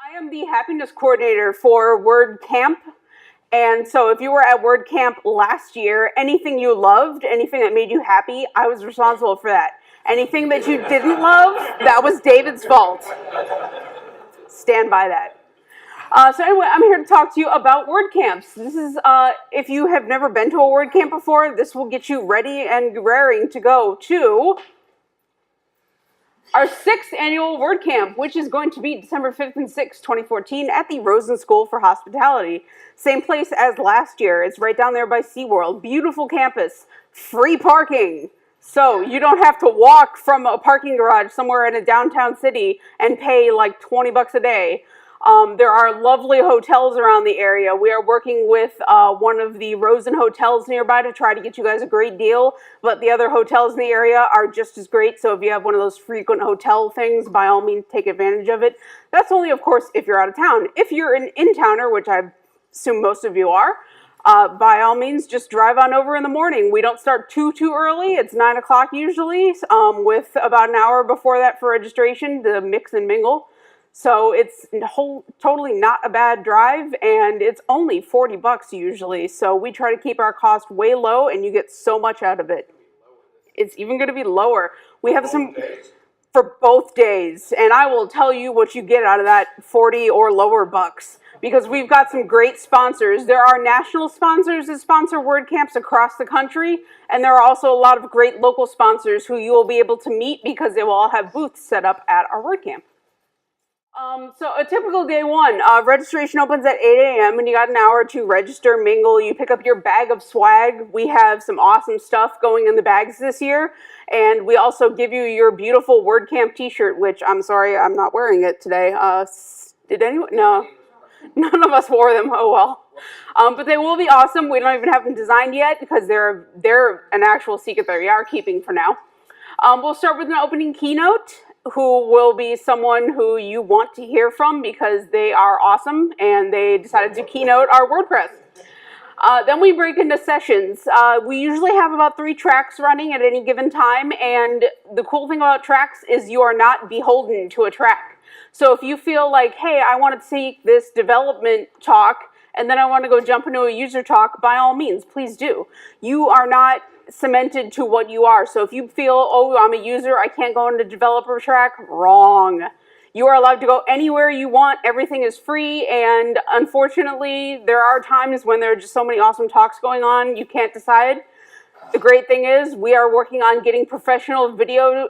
I am the happiness coordinator for WordCamp. And so if you were at WordCamp last year, anything you loved, anything that made you happy, I was responsible for that. Anything that you didn't love, that was David's fault. Stand by that. So anyway, I'm here to talk to you about WordCamps. This is, if you have never been to a WordCamp before, this will get you ready and raring to go to our 6th annual WordCamp, which is going to be December 5th and 6th, 2014 at the Rosen School for Hospitality. Same place as last year. It's right down there by SeaWorld. Beautiful campus, free parking. So you don't have to walk from a parking garage somewhere in a downtown city and pay like 20 bucks a day. There are lovely hotels around the area. We are working with one of the Rosen hotels nearby to try to get you guys a great deal, but the other hotels in the area are just as great, so if you have one of those frequent hotel things, by all means, take advantage of it. That's only, of course, if you're out of town. If you're an in-towner, which I assume most of you are, by all means, just drive on over in the morning. We don't start too early. It's 9 o'clock usually, with about an hour before that for registration to mix and mingle. So it's totally not a bad drive, and it's only 40 bucks usually. So we try to keep our cost way low, and you get so much out of it. It's even going to be lower. We have some for both days, and I will tell you what you get out of that 40 or lower bucks, because we've got some great sponsors. There are national sponsors that sponsor WordCamps across the country, and there are also a lot of great local sponsors who you will be able to meet because they will all have booths set up at our WordCamp. So a typical day one, registration opens at 8 a.m. and you got an hour to register, mingle, you pick up your bag of swag. We have some awesome stuff going in the bags this year, and we also give you your beautiful WordCamp t-shirt, which I'm sorry, I'm not wearing it today. Did anyone? No, none of us wore them, oh well. But they will be awesome. We don't even have them designed yet because they're an actual secret that we are keeping for now. We'll start with an opening keynote, who will be someone who you want to hear from because they are awesome and they decided to keynote our WordPress. Then we break into sessions. We usually have about 3 tracks running at any given time, and the cool thing about tracks is you are not beholden to a track. So if you feel like, hey, I want to see this development talk and then I want to go jump into a user talk, by all means, please do. You are not cemented to what you are. So if you feel, oh, I'm a user, I can't go into developer track, wrong. You are allowed to go anywhere you want. Everything is free, and unfortunately, there are times when there are just so many awesome talks going on, you can't decide. The great thing is we are working on getting professional video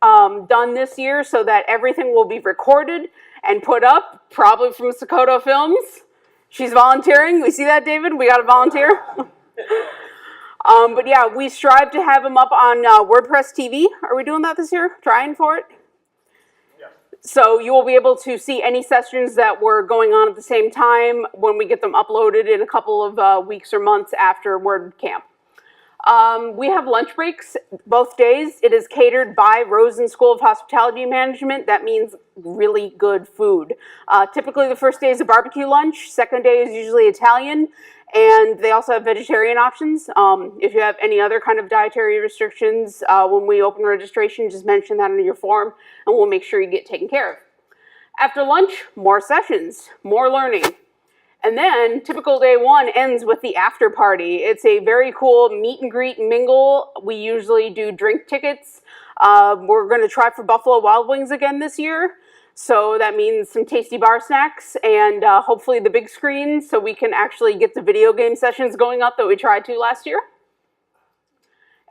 done this year so that everything will be recorded and put up, probably from Sokoto Films. She's volunteering. We see that, David? We got to volunteer. But yeah, we strive to have them up on WordPress TV. Are we doing that this year? Trying for it? Yeah. So you will be able to see any sessions that were going on at the same time when we get them uploaded in a couple of weeks or months after WordCamp. We have lunch breaks both days. It is catered by Rosen School of Hospitality Management. That means really good food. Typically the first day is a barbecue lunch. Second day is usually Italian. And they also have vegetarian options. If you have any other kind of dietary restrictions, when we open registration, just mention that on your form, and we'll make sure you get taken care of. After lunch, more sessions, more learning. And then typical day one ends with the after party. It's a very cool meet and greet and mingle. We usually do drink tickets. We're going to try for Buffalo Wild Wings again this year. So that means some tasty bar snacks and hopefully the big screen so we can actually get the video game sessions going up that we tried to last year.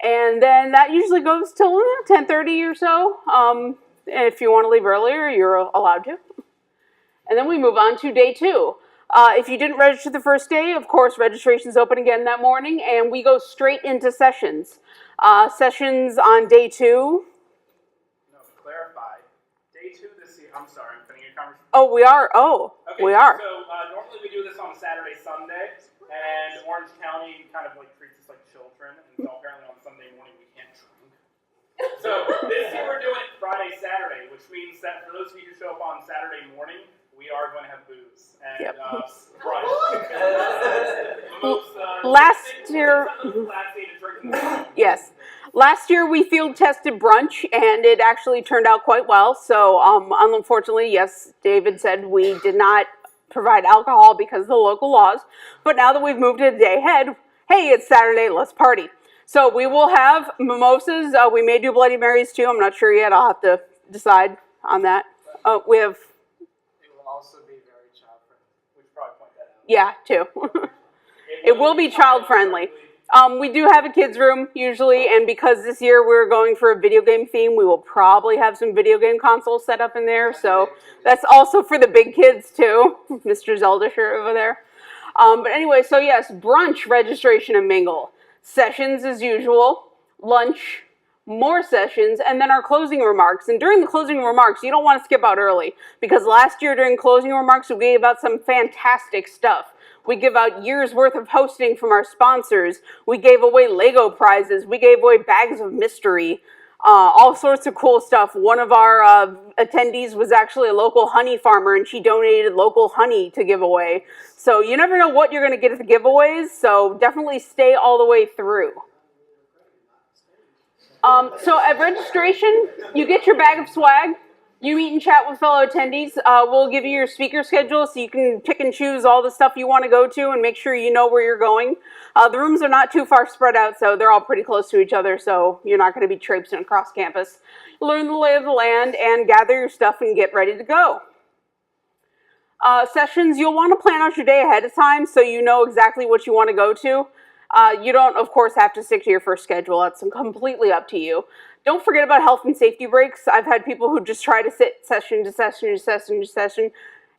And then that usually goes till 10:30 or so. If you want to leave earlier, you're allowed to. And then we move on to day 2. If you didn't register the first day, of course, registration is open again that morning, and we go straight into sessions. Sessions on day 2. No, clarify. Day 2 this year. I'm sorry, I'm putting a conversation. Oh, we are. Oh, okay, we are. So normally we do this on a Saturday, Sunday, and Orange County kind of like treats us like children, and so apparently on Sunday morning we can't drink. So this year we're doing it Friday, Saturday, which means that for those of you who show up on Saturday morning, we are going to have booze. And, yep. Right. Last year, last day to drink. Yes. Last year we field tested brunch and it actually turned out quite well. So unfortunately, yes, David said we did not provide alcohol because of the local laws. But now that we've moved it a day ahead, hey, it's Saturday, let's party. So we will have mimosas. We may do Bloody Marys too. I'm not sure yet. I'll have to decide on that. We have... It will also be very child friendly. We should probably point that out. Yeah, too. It will be child friendly. We do have a kids room usually, and because this year we're going for a video game theme, we will probably have some video game consoles set up in there. So that's also for the big kids too. Mr. Zelda shirt over there. But anyway, so yes, brunch, registration, and mingle. Sessions as usual, lunch, more sessions, and then our closing remarks. And during the closing remarks, you don't want to skip out early, because last year during closing remarks, we gave out some fantastic stuff. We give out years worth of hosting from our sponsors. We gave away Lego prizes. We gave away bags of mystery, all sorts of cool stuff. One of our attendees was actually a local honey farmer, and she donated local honey to give away. So you never know what you're going to get at the giveaways, so definitely stay all the way through. So at registration, you get your bag of swag. You meet and chat with fellow attendees. We'll give you your speaker schedule so you can pick and choose all the stuff you want to go to and make sure you know where you're going. The rooms are not too far spread out, so they're all pretty close to each other, so you're not going to be traipsing across campus. Learn the lay of the land and gather your stuff and get ready to go. Sessions, you'll want to plan out your day ahead of time so you know exactly what you want to go to. You don't, of course, have to stick to your first schedule. That's completely up to you. Don't forget about health and safety breaks. I've had people who just try to sit session to session to session to session,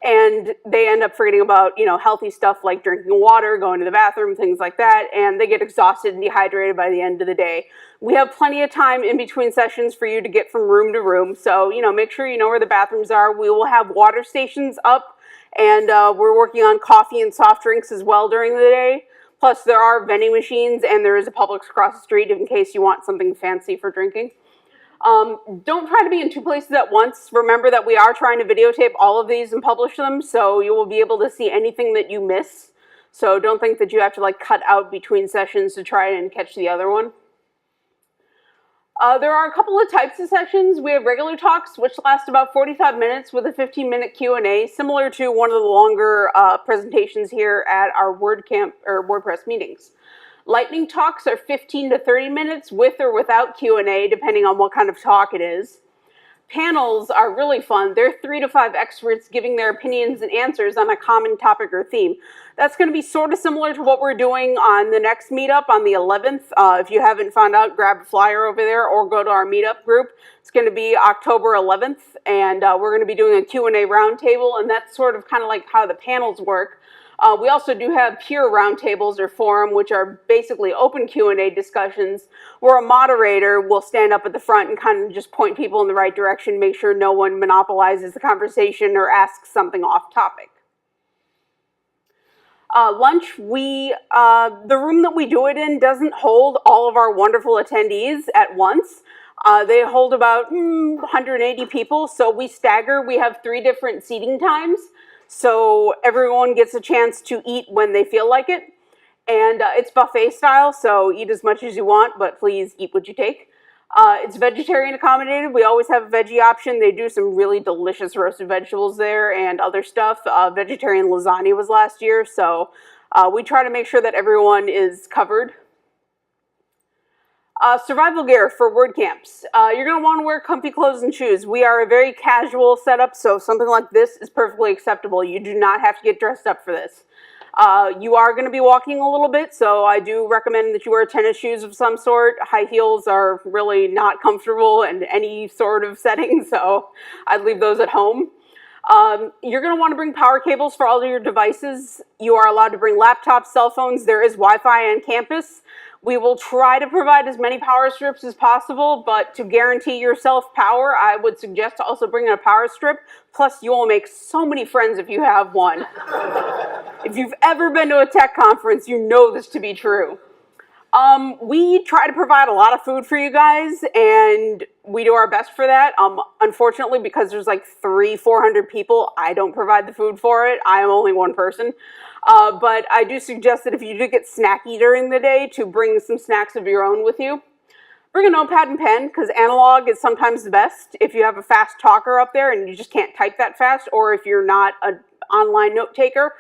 and they end up forgetting about, healthy stuff like drinking water, going to the bathroom, things like that, and they get exhausted and dehydrated by the end of the day. We have plenty of time in between sessions for you to get from room to room, so, make sure you know where the bathrooms are. We will have water stations up, and we're working on coffee and soft drinks as well during the day. Plus, there are vending machines, and there is a Publix across the street in case you want something fancy for drinking. Don't try to be in two places at once. Remember that we are trying to videotape all of these and publish them, so you will be able to see anything that you miss. So don't think that you have to cut out between sessions to try and catch the other one. There are a couple of types of sessions. We have regular talks, which last about 45 minutes with a 15-minute Q&A, similar to one of the longer presentations here at our WordCamp or WordPress meetings. Lightning talks are 15 to 30 minutes with or without Q&A, depending on what kind of talk it is. Panels are really fun. They're 3 to 5 experts giving their opinions and answers on a common topic or theme. That's going to be sort of similar to what we're doing on the next meetup on the 11th. If you haven't found out, grab a flyer over there or go to our meetup group. It's going to be October 11th, and we're going to be doing a Q&A roundtable, and that's sort of kind of like how the panels work. We also do have peer roundtables or forum, which are basically open Q&A discussions where a moderator will stand up at the front and kind of just point people in the right direction, make sure no one monopolizes the conversation or asks something off topic. Lunch, the room that we do it in doesn't hold all of our wonderful attendees at once. They hold about 180 people, so we stagger. We have 3 different seating times. So everyone gets a chance to eat when they feel like it. And it's buffet style, so eat as much as you want, but please eat what you take. It's vegetarian accommodated. We always have a veggie option. They do some really delicious roasted vegetables there and other stuff. Vegetarian lasagna was last year, so we try to make sure that everyone is covered. Survival gear for WordCamps. You're going to want to wear comfy clothes and shoes. We are a very casual setup, so something like this is perfectly acceptable. You do not have to get dressed up for this. You are going to be walking a little bit, so I do recommend that you wear tennis shoes of some sort. High heels are really not comfortable in any sort of setting, so I'd leave those at home. You're going to want to bring power cables for all of your devices. You are allowed to bring laptops, cell phones. There is Wi-Fi on campus. We will try to provide as many power strips as possible, but to guarantee yourself power, I would suggest also bringing a power strip. Plus, you will make so many friends if you have one. If you've ever been to a tech conference, you know this to be true. We try to provide a lot of food for you guys, and we do our best for that. Unfortunately, because there's like 300-400 people, I don't provide the food for it. I am only one person. But I do suggest that if you do get snacky during the day, to bring some snacks of your own with you. Bring a notepad and pen, because analog is sometimes the best. If you have a fast talker up there and you just can't type that fast, or if you're not an online note taker,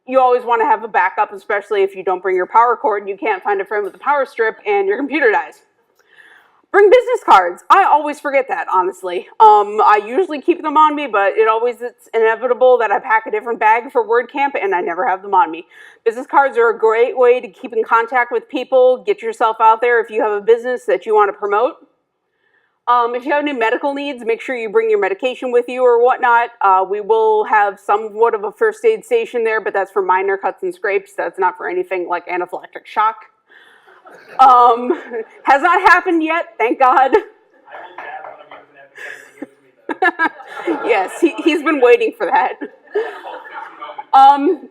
you always want to have a backup, especially if you don't bring your power cord and you can't find a friend with a power strip and your computer dies. Bring business cards. I always forget that, honestly. I usually keep them on me, but it's inevitable that I pack a different bag for WordCamp and I never have them on me. Business cards are a great way to keep in contact with people, get yourself out there if you have a business that you want to promote. If you have any medical needs, make sure you bring your medication with you or whatnot. We will have somewhat of a first aid station there, but that's for minor cuts and scrapes. That's not for anything like anaphylactic shock. Has not happened yet, thank God. Yes, he's been waiting for that.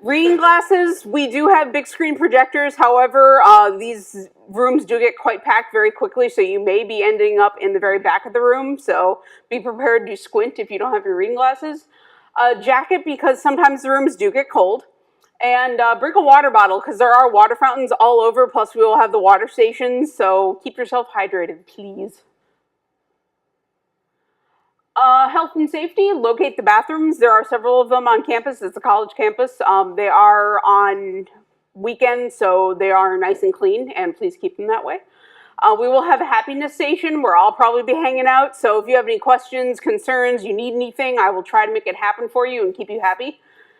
Reading glasses, we do have big screen projectors. However, these rooms do get quite packed very quickly, so you may be ending up in the very back of the room. So be prepared to squint if you don't have your reading glasses. A jacket, because sometimes the rooms do get cold. And bring a water bottle, because there are water fountains all over, plus we will have the water stations, so keep yourself hydrated, please. Health and safety, locate the bathrooms. There are several of them on campus. It's a college campus. They are on weekends, so they are nice and clean, and please keep them that way. We will have a happiness station where I'll probably be hanging out, so if you have any questions, concerns, you need anything, I will try to make it happen for you and keep you happy.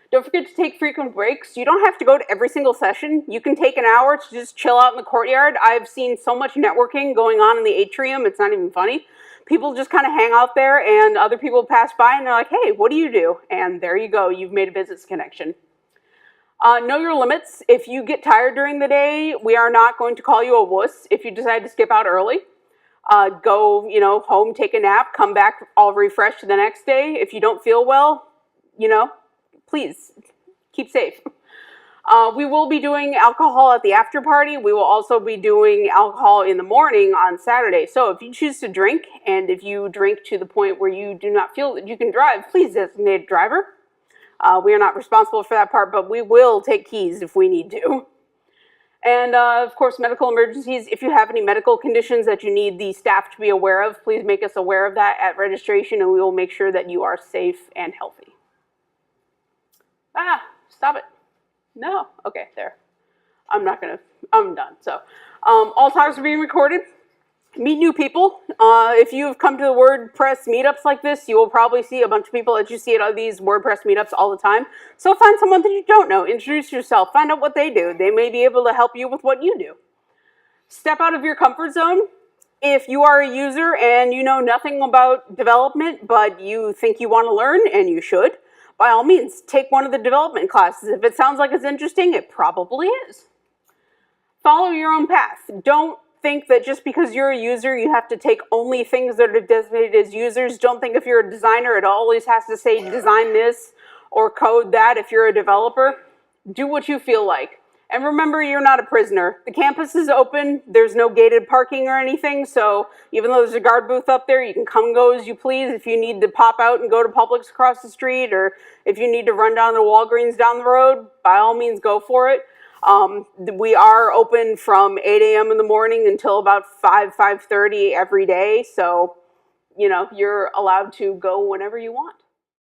Don't forget to take frequent breaks. You don't have to go to every single session. You can take an hour to just chill out in the courtyard. I've seen so much networking going on in the atrium, it's not even funny. People just kind of hang out there and other people pass by and they're like, hey, what do you do? And there you go, you've made a business connection. Know your limits. If you get tired during the day, we are not going to call you a wuss if you decide to skip out early. Go, home, take a nap, come back all refreshed the next day. If you don't feel well, please keep safe. We will be doing alcohol at the after party. We will also be doing alcohol in the morning on Saturday. So if you choose to drink, and if you drink to the point where you do not feel that you can drive, please designate a driver. We are not responsible for that part, but we will take keys if we need to. And of course, medical emergencies. If you have any medical conditions that you need the staff to be aware of, please make us aware of that at registration, and we will make sure that you are safe and healthy. Stop it. No. Okay, there. I'm done. So, all talks are being recorded. Meet new people. If you've come to the WordPress meetups like this, you will probably see a bunch of people that you see at these WordPress meetups all the time. So find someone that you don't know. Introduce yourself. Find out what they do. They may be able to help you with what you do. Step out of your comfort zone. If you are a user and you know nothing about development, but you think you want to learn, and you should, by all means, take one of the development classes. If it sounds like it's interesting, it probably is. Follow your own path. Don't think that just because you're a user, you have to take only things that are designated as users. Don't think if you're a designer, it always has to say design this or code that. If you're a developer, do what you feel like. And remember, you're not a prisoner. The campus is open. There's no gated parking or anything. So even though there's a guard booth up there, you can come and go as you please. If you need to pop out and go to Publix across the street, or if you need to run down to Walgreens down the road, by all means, go for it. We are open from 8 a.m. in the morning until about 5:30 every day. So, you're allowed to go whenever you want.